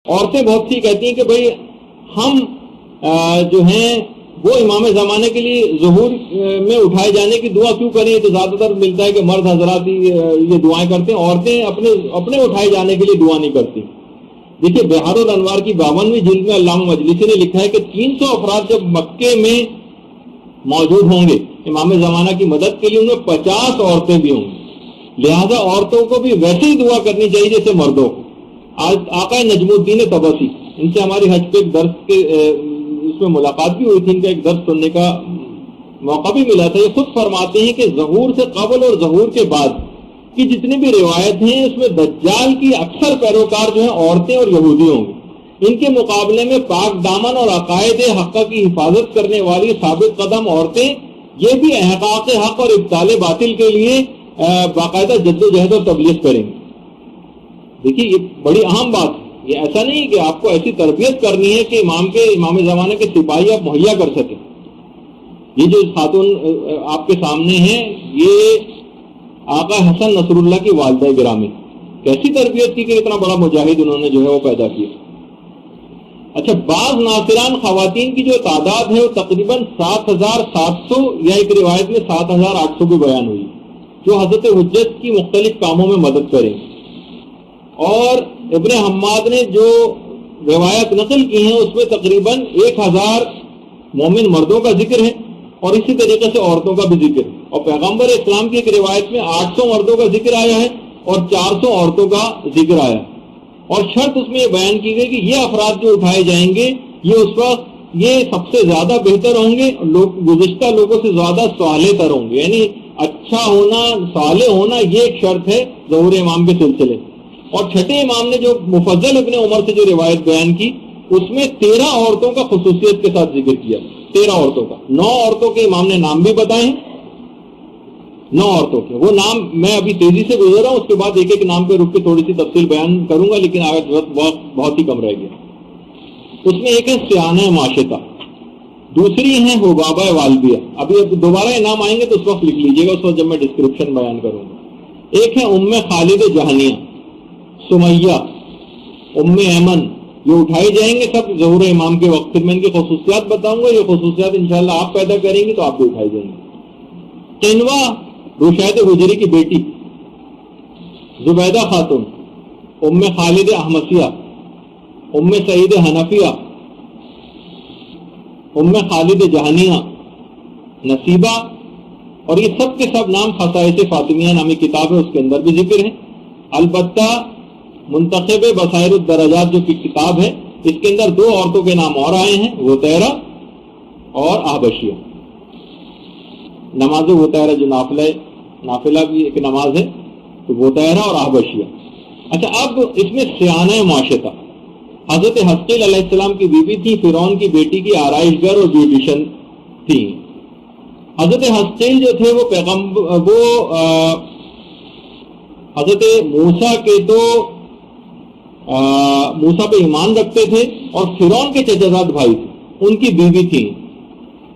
عورتیں بہت سی کہتی ہیں کہ بھائی ہم جو ہیں وہ امام زمانے کے لیے ظہور میں اٹھائے جانے کی دعا کیوں کریں؟ تو زیادہ تر ملتا ہے کہ مرد حضرات ہی یہ دعائیں کرتے ہیں، عورتیں اپنے اٹھائے جانے کے لیے دعا نہیں کرتی۔ دیکھیے بہار الانوار کی 52ویں جلد میں علامہ مجلسی نے لکھا ہے کہ 300 افراد جب مکے میں موجود ہوں گے امام زمانہ کی مدد کے لیے، ان میں 50 عورتیں بھی ہوں گی، لہذا عورتوں کو بھی ویسے ہی دعا کرنی چاہیے جیسے مردوں کو۔ آج آقا نجم الدین طبسی، ان سے ہماری حج پہ ایک درس کے اس میں ملاقات بھی ہوئی تھی، ان کا ایک درس سننے کا موقع بھی ملا تھا۔ یہ خود فرماتے ہیں کہ ظہور سے قبل اور ظہور کے بعد کی جتنی بھی روایت ہیں اس میں دجال کی اکثر پیروکار جو ہیں عورتیں اور یہودی ہوں گے، ان کے مقابلے میں پاک دامن اور عقائد حق کی حفاظت کرنے والی ثابت قدم عورتیں یہ بھی احقاق حق اور ابطال باطل کے لیے باقاعدہ جد و جہد اور تبلیغ کریں گے۔ دیکھیے یہ بڑی اہم بات ہے، یہ ایسا نہیں کہ آپ کو ایسی تربیت کرنی ہے کہ امام زمانے کے سپاہی آپ مہیا کر سکیں۔ یہ جو خاتون آپ کے سامنے ہیں یہ آقا حسن نصر اللہ کی والدہ گرامی، کیسی تربیت کی کہ اتنا بڑا مجاہد انہوں نے جو ہے وہ پیدا کیا۔ اچھا، بعض ناصران خواتین کی جو تعداد ہے وہ تقریباً 7,700 یا ایک روایت میں 7,800 بھی بیان ہوئی، جو حضرت حجت کی مختلف کاموں میں مدد کریں۔ اور ابن حماد نے جو روایت نقل کی ہیں اس میں تقریباً 1,000 مومن مردوں کا ذکر ہے اور اسی طریقے سے عورتوں کا بھی ذکر ہے، اور پیغمبر اسلام کی ایک روایت میں 800 مردوں کا ذکر آیا ہے اور 400 عورتوں کا ذکر آیا ہے، اور شرط اس میں یہ بیان کی گئی کہ یہ افراد جو اٹھائے جائیں گے یہ اس وقت یہ سب سے زیادہ بہتر ہوں گے، گزشتہ لوگوں سے زیادہ صالح تر ہوں گے، یعنی اچھا ہونا، صالح ہونا یہ ایک شرط ہے ظہور امام کے سلسلے۔ اور چھٹے امام نے جو مفضل ابن عمر سے جو روایت بیان کی اس میں 13 عورتوں کا خصوصیت کے ساتھ ذکر کیا، 13 عورتوں کا، 9 عورتوں کے امام نے نام بھی بتائے ہیں، 9 عورتوں کے وہ نام میں ابھی تیزی سے گزر رہا ہوں، اس کے بعد ایک ایک نام پہ رک کے تھوڑی سی تفصیل بیان کروں گا، لیکن آگے وقت بہت ہی کم رہ گیا۔ اس میں ایک ہے سیانہ معاشطہ، دوسری ہے حبابہ والبیہ، ابھی دوبارہ یہ نام آئیں گے تو اس وقت لکھ لیجیے گا، اس وقت جب میں ڈسکرپشن بیان کروں گا۔ ایک ہے ام خالد جہنیہ، سمیہ، ام ایمن، یہ اٹھائی جائیں گے سب ظہور امام کے وقت، پھر میں ان کی خصوصیات بتاؤں گا، یہ خصوصیات انشاءاللہ آپ پیدا کریں گے تو آپ بھی اٹھائی جائیں گے۔ قنوہ رشید حجری کی بیٹی، زبیدہ خاتون، ام خالد احمسیہ، ام سعید حنفیہ، ام خالد جہنیہ، نصیبہ، اور یہ سب کے سب نام خصائص فاطمیہ نامی کتاب ہے اس کے اندر بھی ذکر ہے۔ البتہ منتخب بصائر الدرجات جو کتاب ہے اس کے اندر 2 عورتوں کے نام اور آئے ہیں، وطیرہ اور احبشیہ۔ نماز وطیرہ جو نافلہ بھی ایک نماز ہے، تو وطیرہ اور احبشیہ۔ اچھا، اب اس میں سیانہ معاشطہ، حضرت حسقیل علیہ السلام کی بیوی تھی، فرعون کی بیٹی کی آرائش گر اور بیوٹیشن تھی۔ حضرت حسقیل جو تھے وہ حضرت موسیٰ کے تو موسیٰ پہ ایمان رکھتے تھے، اور فرعون کے چچازاد بھائی تھے، ان کی بیوی تھی۔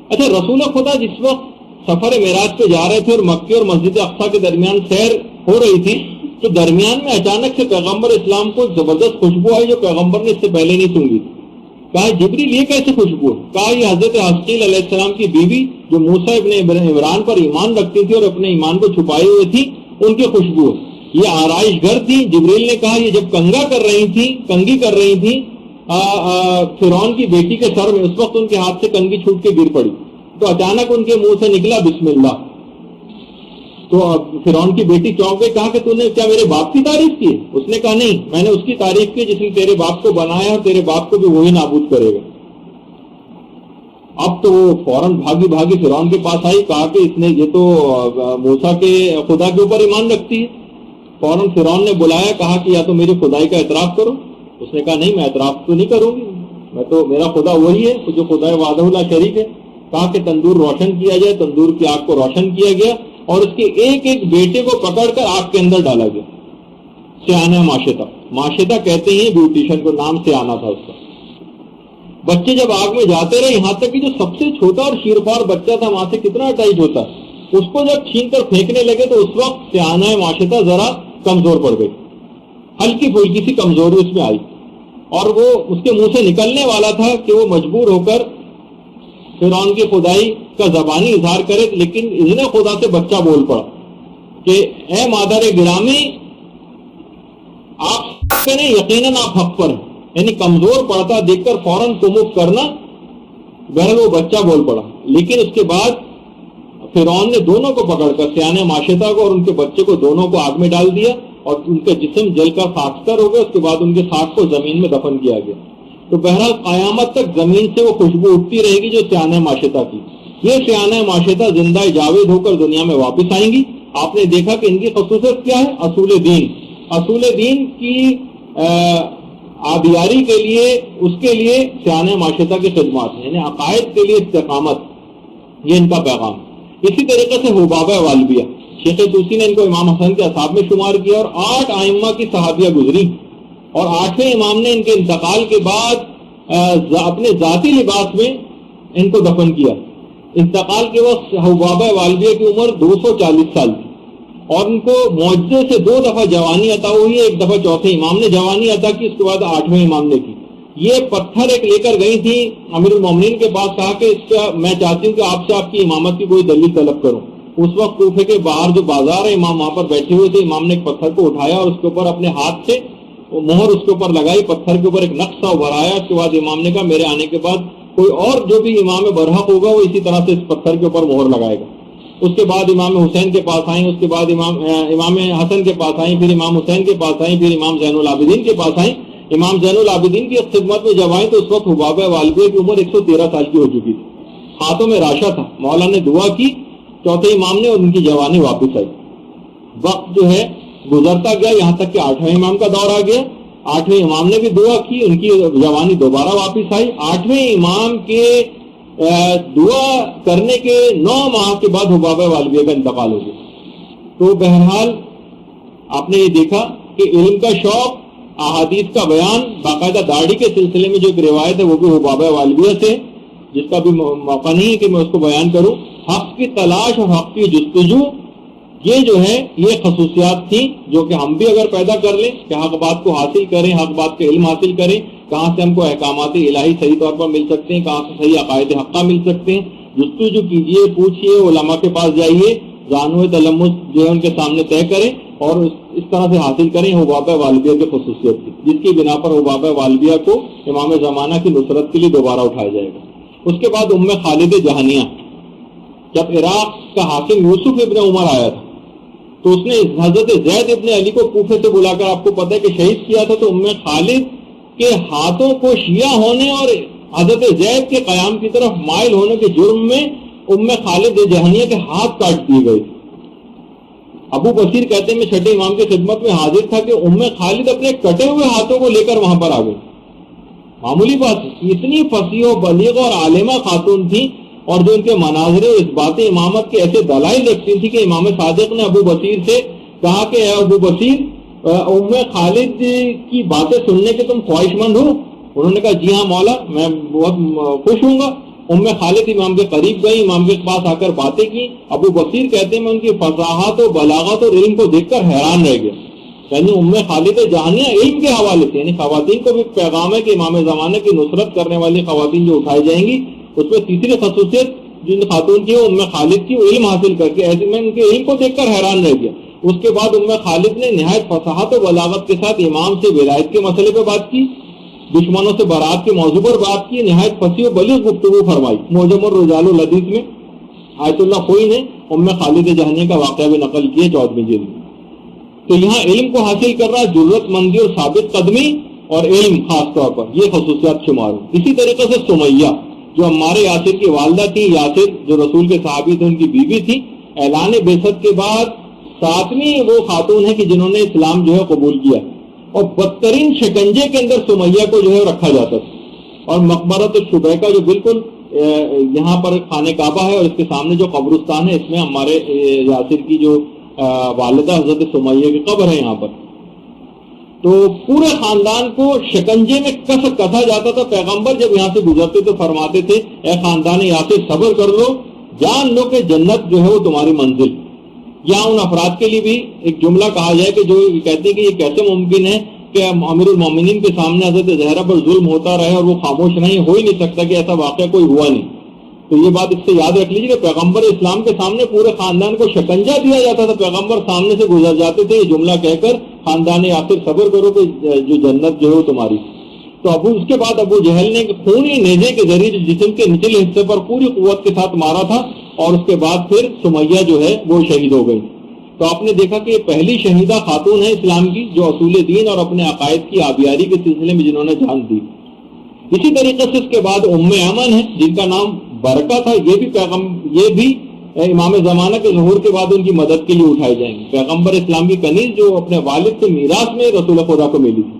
اچھا، رسول خدا جس وقت سفر معراج پہ جا رہے تھے اور مکے اور مسجد اقصیٰ کے درمیان سیر ہو رہی تھی، تو درمیان میں اچانک سے پیغمبر اسلام کو زبردست خوشبو آئی جو پیغمبر نے اس سے پہلے نہیں سنی تھی۔ کہا جبریل یہ کیسے خوشبو ہے؟ کہا یہ حضرت حسقیل علیہ السلام کی بیوی جو موسیٰ ابن عمران پر ایمان رکھتی تھی اور اپنے ایمان کو چھپائے ہوئے تھی، ان کی خوشبو ہے، یہ آرائش گھر تھی۔ جبریل نے کہا یہ جب کنگی کر رہی تھی فرعون کی بیٹی کے سر میں، اس وقت ان کے ہاتھ سے کنگھی چھوٹ کے گر پڑی، تو اچانک ان کے منہ سے نکلا بسم اللہ، تو فرعون کی بیٹی چونک گئی، کہا کہ تو نے کیا میرے باپ کی تعریف کی؟ اس نے کہا نہیں، میں نے اس کی تعریف کی جس نے تیرے باپ کو بنایا اور تیرے باپ کو بھی وہی نابود کرے گا۔ اب تو وہ فوراً بھاگی فرعون کے پاس آئی، کہا کہ اس نے یہ تو موسیٰ کے خدا کے اوپر ایمان رکھتی ہے۔ فوراً فرعون نے بلایا، کہا کہ یا تو میری خدائی کا اعتراف کرو۔ اس نے کہا نہیں، میں اعتراف تو نہیں کروں گی، میں تو میرا خدا وہی ہے جو خدا وحدہ لا شریک ہے۔ کہا کہ تندور روشن کیا جائے، تندور کی آگ کو روشن کیا گیا اور اس کے ایک ایک بیٹے کو پکڑ کر آگ کے اندر ڈالا گیا۔ سیانہ معاشطہ کہتے ہیں بیوٹیشن کو، نام سیانہ تھا اس کا۔ بچے جب آگ میں جاتے رہے، یہاں تک کہ جو سب سے چھوٹا اور شیرخوار بچہ تھا وہاں سے کتنا ٹائٹ ہوتا، اس کو جب چھین کر پھینکنے لگے تو اس وقت سیانہ معاشطہ ذرا کمزور پڑ گئی، ہلکی پھلکی سی کمزوری اس میں آئی، اور وہ اس کے منہ سے نکلنے والا تھا کہ وہ مجبور ہو کر فرعون کی خدائی کا زبانی اظہار کرے، لیکن اذن خدا سے بچہ بول پڑا کہ اے مادر گرامی آپ کریں، یقیناً آپ حق پر ہیں، یعنی کمزور پڑتا دیکھ کر فوراً کموف کرنا۔ بہرحال وہ بچہ بول پڑا، لیکن اس کے بعد فرعون نے دونوں کو پکڑ کر، سیانہ معاشرہ کو اور ان کے بچے کو، دونوں کو آگ میں ڈال دیا اور ان کے جسم جل کر خاکستر ہو گئے۔ اس کے بعد ان کے خاک کو زمین میں دفن کیا گیا۔ تو بہرحال قیامت تک زمین سے وہ خوشبو اٹھتی رہے گی جو سیانہ معاشرہ کی۔ یہ سیانہ معاشرہ زندہ جاوید ہو کر دنیا میں واپس آئیں گی۔ آپ نے دیکھا کہ ان کی خصوصیت کیا ہے؟ اصول دین، اصول دین کی آبیاری کے لیے، اس کے لیے سیانہ معاشرہ کی خدمات ہیں، یعنی عقائد کے لیے استقامت، یہ ان کا پیغام۔ اسی طریقے سے حبابہ والبیہ، شیخ طوسی نے ان کو امام حسن کے اصحاب میں شمار کیا، اور 8 ائمہ کی صحابیہ گزری، اور 8ویں امام نے ان کے انتقال کے بعد اپنے ذاتی لباس میں ان کو دفن کیا۔ انتقال کے وقت حبابہ والبیہ کی عمر 240 سال تھی، اور ان کو معجزے سے 2 دفعہ جوانی عطا ہوئی ہے۔ ایک دفعہ چوتھے امام نے جوانی عطا کی، اس کے بعد 8ویں امام نے کی۔ یہ پتھر ایک لے کر گئی تھی امیر المومنین کے پاس، کہا کہ اس کا میں چاہتی ہوں کہ آپ سے آپ کی امامت کی کوئی دلیل طلب کروں۔ اس وقت کوفے کے باہر جو بازار ہے، امام وہاں پر بیٹھے ہوئے تھے، امام نے ایک پتھر کو اٹھایا اور اس کے اوپر اپنے ہاتھ سے مہر اس کے اوپر لگائی، پتھر کے اوپر ایک نقشہ ابھرایا۔ اس کے بعد امام نے کہا میرے آنے کے بعد کوئی اور جو بھی امام برحق ہوگا وہ اسی طرح سے اس پتھر کے اوپر مہر لگائے گا۔ اس کے بعد امام حسین کے پاس آئیں، اس کے بعد امام حسن کے پاس آئیں، پھر امام حسین کے پاس آئیں، پھر امام زین العابدین کے پاس آئیں۔ امام زین العابدین کی خدمت میں جب آئیں تو اس وقت حبابہ والبیہ کی عمر 113 سال کی ہو چکی تھی، ہاتھوں میں راشا تھا۔ مولا نے دعا کی چوتھے امام نے، اور ان کی جوانی واپس آئی۔ وقت جو ہے گزرتا گیا، یہاں تک کہ 8ویں امام کا دور آ گیا۔ 8ویں امام نے بھی دعا کی، ان کی جوانی دوبارہ واپس آئی۔ 8ویں امام کے دعا کرنے کے 9 ماہ کے بعد حبابہ والبیہ کا انتقال ہو گیا۔ تو بہرحال آپ نے یہ دیکھا کہ علم کا شوق، احادیث کا بیان، باقاعدہ داڑھی کے سلسلے میں جو ایک روایت ہے وہ بھی حبابہ والبیہ سے، جس کا بھی موقع نہیں ہے کہ میں اس کو بیان کروں۔ حق کی تلاش اور حق کی جستجو، یہ جو ہے یہ خصوصیات تھیں جو کہ ہم بھی اگر پیدا کر لیں کہ حق بات کو حاصل کریں، حق بات کے علم حاصل کریں، کہاں سے ہم کو احکامات الہی صحیح طور پر مل سکتے ہیں، کہاں سے صحیح عقائد حقہ مل سکتے ہیں۔ جستجو کیجئے، پوچھئے، علماء کے پاس جائیے، زانو تلمس جو ہے ان کے سامنے طے کریں اور اس طرح سے حاصل کریں۔ حبابہ والبیہ کی خصوصیت تھی جس کی بنا پر حبابہ والبیہ کو امام زمانہ کی نصرت کے لیے دوبارہ اٹھایا جائے گا۔ اس کے بعد ام خالد جہانیہ، جب عراق کا حاکم یوسف ابن عمر آیا تھا تو اس نے حضرت زید ابن علی کو کوفے سے بلا کر، آپ کو پتہ ہے کہ شہید کیا تھا، تو ام خالد کے ہاتھوں کو شیعہ ہونے اور حضرت زید کے قیام کی طرف مائل ہونے کے جرم میں ام خالد جہانیہ کے ہاتھ کاٹ دیے گئے۔ ابو بصیر کہتے ہیں میں چھٹے امام کی خدمت میں حاضر تھا کہ ام خالد اپنے کٹے ہوئے ہاتھوں کو لے کر وہاں پر آ گئی۔ معمولی بات، اتنی فصیح و بلیغ اور عالمہ خاتون تھی، اور جو ان کے مناظر اس بات امامت کے ایسے دلائل رکھتی تھی کہ امام صادق نے ابو بصیر سے کہا کہ اے ابو بصیر، ام خالد کی باتیں سننے کے تم خواہش مند ہو؟ انہوں نے کہا جی ہاں مولا، میں بہت خوش ہوں گا۔ ام خالد امام کے قریب گئی، امام کے پاس آ کر باتیں کی۔ ابو بصیر کہتے ہیں میں ان کی فصاحت و بلاغت اور علم کو دیکھ کر حیران رہ گیا۔ یعنی ام خالد جہانیہ علم کے حوالے سے، یعنی خواتین کو بھی پیغام ہے کہ امام زمانے کی نصرت کرنے والی خواتین جو اٹھائی جائیں گی، اس میں تیسری خصوصیت جن خاتون کی ام خالد کی، علم حاصل کر کے، ایسے میں ان کے علم کو دیکھ کر حیران رہ گیا۔ اس کے بعد ام خالد نے نہایت فصاحت و بلاغت کے ساتھ امام سے ولایت کے مسئلے پہ بات کی، دشمنوں سے برات کے موضوع پر بات کی، نہایت فصیح و بلیغ گفتگو فرمائی۔ معجم الرجال الحدیث میں آیت اللہ خوئی نے ام خالد جہانیہ کا واقعہ بھی نقل کیا 14ویں جلد میں۔ تو یہاں علم کو حاصل کر رہا، جرأت مندی اور ثابت قدمی اور علم خاص طور پر، یہ خصوصیات شمار ہیں۔ اسی طریقے سے سمیہ جو عمار یاسر کی والدہ تھی، یاسر جو رسول کے صحابی تھے ان کی بیوی تھی، اعلان بعثت کے بعد 7ویں وہ خاتون ہے کہ جنہوں نے اسلام جو ہے قبول کیا، اور بدترین شکنجے کے اندر سمیہ کو جو ہے رکھا جاتا تھا۔ اور مقبرۃ الشبیکہ جو بالکل یہاں پر خانہ کعبہ ہے اور اس کے سامنے جو قبرستان ہے، اس میں عمار یاسر کی جو والدہ حضرت سمیہ کی قبر ہے یہاں پر۔ تو پورے خاندان کو شکنجے میں کسا جاتا تھا۔ پیغمبر جب یہاں سے گزرتے تو فرماتے تھے اے خاندان یاسر صبر کر لو، جان لو کہ جنت جو ہے وہ تمہاری منزل۔ یہاں ان افراد کے لیے بھی ایک جملہ کہا جائے کہ جو کہتے ہیں کہ یہ کیسے ممکن ہے کہ امیر المومنین کے سامنے حضرت زہرا پر ظلم ہوتا رہے اور وہ خاموش نہیں، ہو ہی نہیں سکتا کہ ایسا واقعہ کوئی ہوا نہیں. تو یہ بات اس سے یاد رکھ لیجیے کہ پیغمبر اسلام کے سامنے پورے خاندان کو شکنجا دیا جاتا تھا. پیغمبر سامنے سے گزر جاتے تھے یہ جملہ کہہ کر، خاندان آخر صبر کرو کہ جو جنت جو ہے وہ تمہاری. تو اس کے بعد ابو جہل نے خونی نیزے کے ذریعے جسم کے نچلے حصے پر پوری قوت کے ساتھ مارا تھا، اور اس کے بعد پھر سمیہ جو ہے وہ شہید ہو گئی. تو آپ نے دیکھا کہ یہ پہلی شہیدہ خاتون ہے اسلام کی جو اصول دین اور اپنے عقائد کی آبیاری کے سلسلے میں جنہوں نے جان دی. اسی طریقے سے اس کے بعد ام ایمن ہے جن کا نام برکہ تھا. یہ بھی امام زمانہ کے ظہور کے بعد ان کی مدد کے لیے اٹھائی جائیں گی. پیغمبر اسلام کی کنیز جو اپنے والد سے میراث میں رسول خدا کو ملی تھی.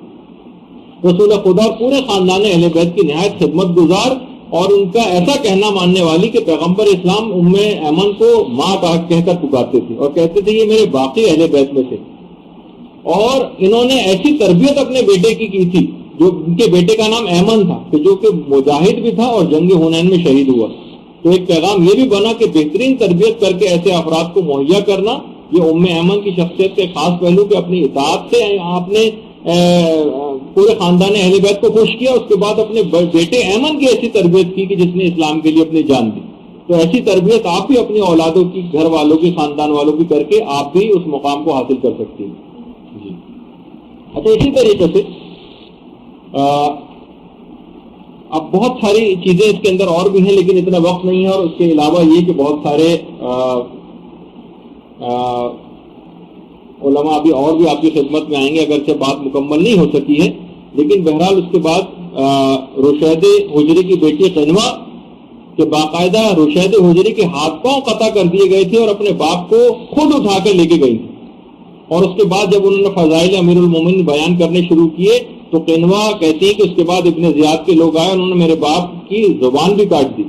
رسول خدا پورے خاندان اہل بیت کی نہایت خدمت گزار اور ان کا ایسا کہنا ماننے والی کہ پیغمبر اسلام ام ایمن کو ماں کہہ کر پکارتے تھے اور کہتے تھے یہ میرے باقی اہل بیت میں سے. اور انہوں نے ایسی تربیت اپنے بیٹے کی تھی، جو ان کے بیٹے کا نام ایمن تھا کہ جو کہ مجاہد بھی تھا اور جنگ حنین میں شہید ہوا. تو ایک پیغام یہ بھی بنا کہ بہترین تربیت کر کے ایسے افراد کو مہیا کرنا. یہ ام ایمن کی شخصیت کے خاص پہلو کہ اپنی اطاعت سے آپ نے پورے خاندان اہل بیت کو خوش کیا. اس کے بعد اپنے بیٹے ایمن کی ایسی تربیت کی کہ جس نے اسلام کے لیے اپنی جان دی. تو ایسی تربیت آپ بھی اپنی اولادوں کی، گھر والوں کی، خاندان والوں کی کر کے آپ بھی اس مقام کو حاصل کر سکتی ہیں. جی اچھا، اسی طریقے سے اب بہت ساری چیزیں اس کے اندر اور بھی ہیں لیکن اتنا وقت نہیں ہے. اور اس کے علاوہ یہ کہ بہت سارے علماء ابھی اور بھی آپ کی خدمت میں آئیں گے، اگرچہ بات مکمل نہیں ہو سکی ہے. لیکن بہرحال اس کے بعد رشید حجری کی بیٹی قنوہ کہ باقاعدہ رشید حجری کے ہاتھ پاؤں قطع کر دیے گئے تھے اور اپنے باپ کو خود اٹھا کر لے کے گئی تھی. اور اس کے بعد جب انہوں نے فضائل امیر المومنین بیان کرنے شروع کیے تو قنوہ کہتی ہے کہ اس کے بعد ابن زیاد کے لوگ آئے، انہوں نے میرے باپ کی زبان بھی کاٹ دی.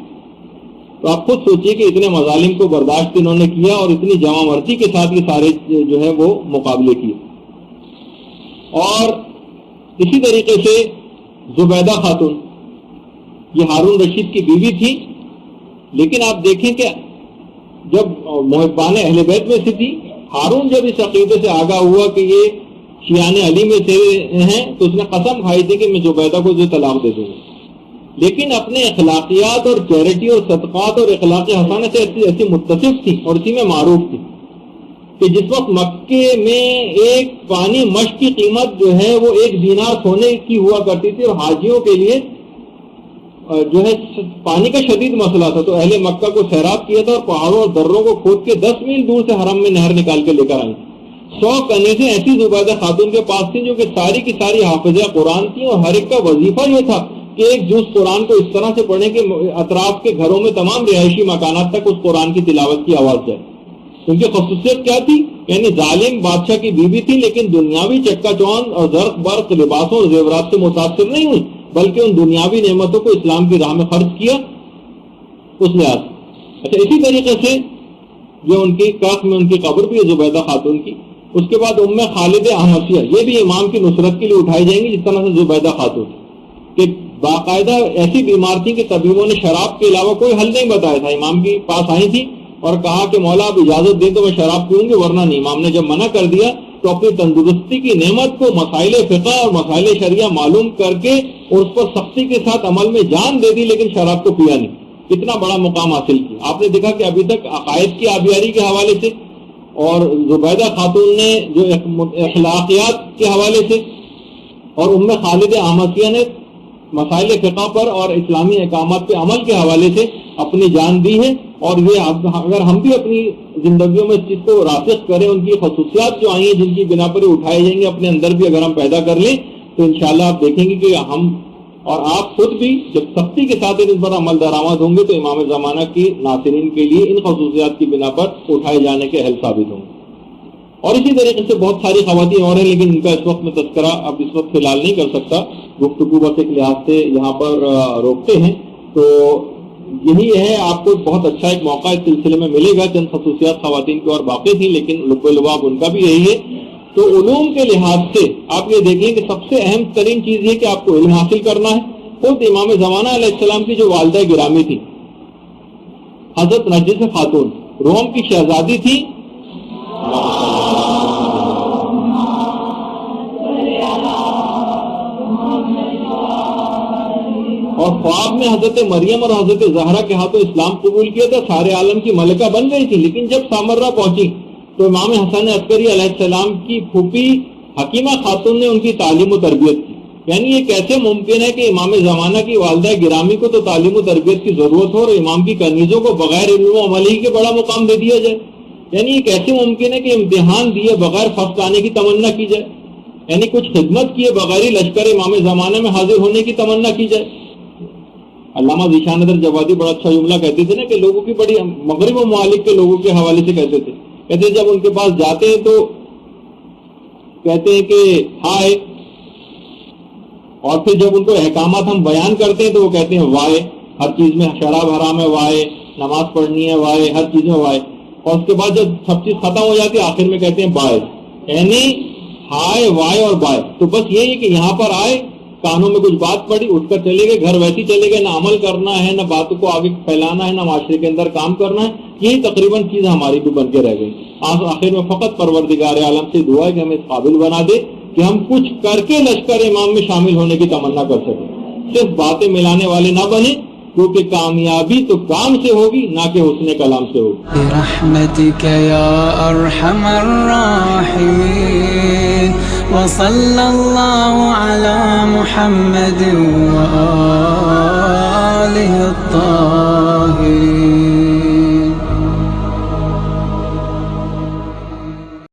تو آپ خود سوچئے کہ اتنے مظالم کو برداشت انہوں نے کیا اور اتنی جمع مرضی کے ساتھ یہ سارے جو ہے وہ مقابلے کیے. اور اسی طریقے سے زبیدہ خاتون یہ ہارون رشید کی بیوی تھی، لیکن آپ دیکھیں کہ جب محبان اہل بیت میں سے تھی، ہارون جب اس عقیدے سے آگاہ ہوا کہ یہ شیعان علی میں سے ہیں تو اس نے قسم کھائی تھی کہ میں زبیدہ کو جو طلاق دے دوں گا. لیکن اپنے اخلاقیات اور چیریٹی اور صدقات اور اخلاق حسانہ سے ایسی متصف تھی اور اسی میں معروف تھی کہ جس وقت مکے میں ایک پانی مشق کی قیمت جو ہے وہ 1 دینار سونے کی ہوا کرتی تھی اور حاجیوں کے لیے جو ہے پانی کا شدید مسئلہ تھا، تو اہل مکہ کو سیراب کیا تھا اور پہاڑوں اور دروں کو کھود کے 10 میل دور سے حرم میں نہر نکال کے لے کر آئی. 100 کنیزیں ایسی زبیدہ خاتون کے پاس تھیں جو کہ ساری کی ساری حافظہ قرآن تھیں اور ہر ایک کا وظیفہ یہ تھا کہ ایک جز قرآن کو اس طرح سے پڑھیں کہ اطراف کے گھروں میں تمام رہائشی مکانات تک اس قرآن کی تلاوت کی آواز جائے. ان کی خصوصیت کیا تھی؟ یعنی ظالم بادشاہ کی بیوی تھی لیکن دنیاوی چکا چوند اور زرق برق لباسوں اور زیورات سے متاثر نہیں ہوئی، بلکہ ان دنیاوی نعمتوں کو اسلام کی راہ میں خرچ کیا اس لحاظ. اچھا، اسی طریقے سے جو ان کی کاخ میں ان کی قبر بھی ہے زبیدہ خاتون کی. اس کے بعد ام خالد احمسیہ یہ بھی امام کی نصرت کے لیے اٹھائی جائیں گی جس طرح سے زبیدہ خاتون کہ باقاعدہ ایسی بیمار تھی کہ طبیبوں نے شراب کے علاوہ کوئی حل نہیں بتایا تھا. امام کے پاس آئی تھی اور کہا کہ مولا آپ اجازت دیں تو میں شراب پیوں گی ورنہ نہیں. امام نے جب منع کر دیا تو اپنی تندرستی کی نعمت کو مسائل فقہ اور مسائل شریعہ معلوم کر کے اور اس پر سختی کے ساتھ عمل میں جان دے دی، لیکن شراب کو پیا نہیں. اتنا بڑا مقام حاصل کیا. آپ نے دیکھا کہ ابھی تک عقائد کی آبیاری کے حوالے سے اور زبیدہ خاتون نے جو اخلاقیات کے حوالے سے اور ام خالد احمسیہ نے مسائل فقہ پر اور اسلامی احکامات پہ عمل کے حوالے سے اپنی جان دی ہے. اور یہ اگر ہم بھی اپنی زندگیوں میں اس چیز کو راسخ کریں، ان کی خصوصیات جو آئی ہیں جن کی بنا پر اٹھائے جائیں گے اپنے اندر بھی اگر ہم پیدا کر لیں تو انشاءاللہ آپ دیکھیں گے کہ ہم اور آپ خود بھی جب سختی کے ساتھ اس پر عمل درآمد ہوں گے تو امام زمانہ کی ناصرین کے لیے ان خصوصیات کی بنا پر اٹھائے جانے کے اہل ثابت ہوں گے. اور اسی طریقے سے بہت ساری خواتین اور ہیں لیکن ان کا اس وقت میں تذکرہ اب اس وقت فی الحال نہیں کر سکتا، گفتگو بس ایک لحاظ سے یہاں پر روکتے ہیں. تو یہی ہے، آپ کو بہت اچھا ایک موقع اس سلسلے میں ملے گا. چند خصوصیات خواتین کی اور باقی تھیں لیکن لب لباب ان کا بھی یہی ہے. تو علوم کے لحاظ سے آپ یہ دیکھیں کہ سب سے اہم ترین چیز یہ کہ آپ کو علم حاصل کرنا ہے. خود امام زمانہ علیہ السلام کی جو والدہ گرامی تھی حضرت نرجس خاتون روم کی شہزادی تھی، اور خواب میں حضرت مریم اور حضرت زہرا کے ہاتھوں اسلام قبول کیا تھا، سارے عالم کی ملکہ بن گئی تھی، لیکن جب سامرہ پہنچی تو امام حسن عسکری علیہ السلام کی پھوپھی حکیمہ خاتون نے ان کی تعلیم و تربیت کی. یعنی یہ کیسے ممکن ہے کہ امام زمانہ کی والدہ گرامی کو تو تعلیم و تربیت کی ضرورت ہو اور امام کی کنیزوں کو بغیر علم و عمل ہی کے بڑا مقام دے دیا جائے؟ یعنی یہ کیسے ممکن ہے کہ امتحان دیے بغیر فرسٹ آنے کی تمنا کی جائے؟ یعنی کچھ خدمت کیے بغیر ہی لشکر امام زمانہ میں حاضر ہونے کی تمنا کی جائے؟ علامہ ذیشان ندر جوادی بڑا اچھا جملہ کہتے تھے نا کہ لوگوں کی بڑی مغرب و ممالک کے لوگوں کے حوالے سے کہتے تھے جب ان کے پاس جاتے ہیں تو کہتے ہیں کہ ہائے، اور پھر جب ان کو احکامات ہم بیان کرتے ہیں تو وہ کہتے ہیں وائے، ہر چیز میں شراب حرام ہے وائے، نماز پڑھنی ہے وائے، ہر چیز میں وائے. اور اس کے بعد جب سب چیز ختم ہو جاتی ہے آخر میں کہتے ہیں بائے. یعنی ہائے وائے اور بائے. تو بس یہی ہے کہ یہاں پر آئے، کانوں میں کچھ بات پڑی، اٹھ کر چلے گئے، گھر ویسے چلے گئے، نہ عمل کرنا ہے، نہ باتوں کو آگے پھیلانا ہے، نہ معاشرے کے اندر کام کرنا ہے. یہی تقریباً چیز ہماری بھی بن کے رہ گئی. آخر میں فقط پروردگار عالم سے دعا ہے کہ ہمیں اس قابل بنا دے کہ ہم کچھ کر کے لشکر امام میں شامل ہونے کی تمنا کر سکیں، صرف باتیں ملانے والے نہ بنے، کیونکہ کامیابی تو کام سے ہوگی نہ کہ حسن کلام سے ہوگی. برحمتک یا ارحم الراحمین وصلی اللہ علی محمد وآلہ الطاہرین.